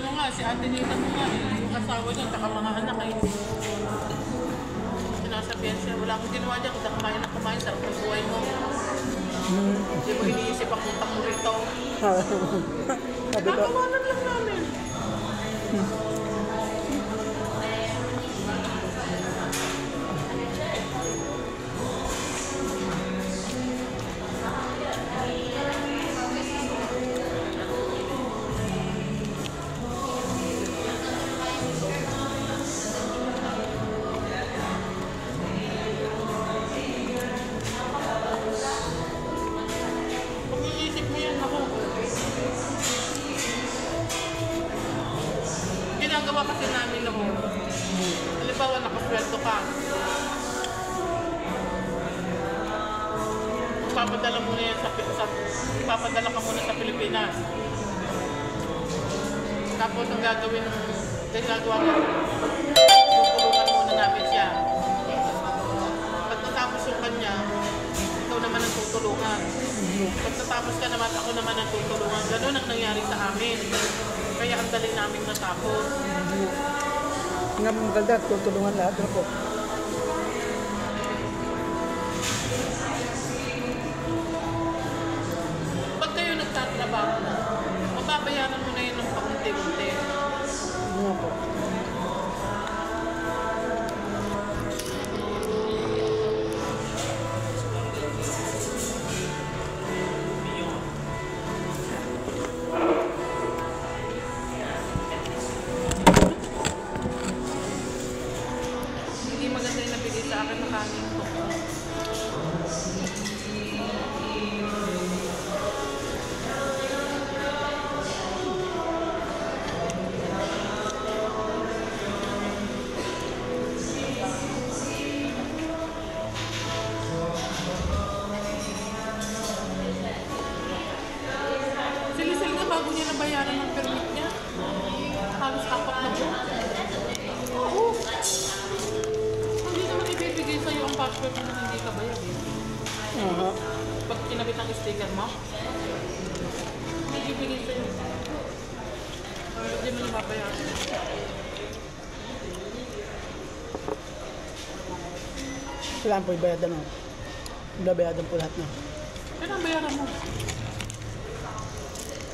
ano nga, si Ate Nita mo nga, yung asawa niya, tsaka mga anak ay sinasabihan siya, wala akong ginawa dyan, kung kumain, sarap ng buhay mo. Hindi mo iniisip ang utang mo rito. Nakakawanan lang namin. Ginagawa kasi namin ako. Halimbawa, nakasweldo ka. Ipapadala mo na yan ipapadala ka muna sa Pilipinas. Tapos ang gagawin mo, ginagawa mo, tutulungan muna namin siya. Pag natapos yung kanya, ikaw naman ang tutulungan. Pag natapos ka naman, ako naman ang tutulungan. Ganun ang nangyari sa amin. Kaya ang dali namin natapos. Nga maganda, tutulungan lahat ako. Pag kayo nagtatrabaho na, mababayaran mo na yun ng pakunti-kunti. Nga po. Maganda yung nabigay sa akin na kanin to. Silisil na bago niya nabayaran ng permit niya. Halos 4 na po. Oo. Ibibigay sa'yo ang passport mo na hindi ka bayad eh. Pag kinabit ang sticker mo, ibibigay sa'yo. Hindi mo na mabayaran. Kailangan po ibayadan mo. Ibayadan po lahat na. Kailangan bayaran mo.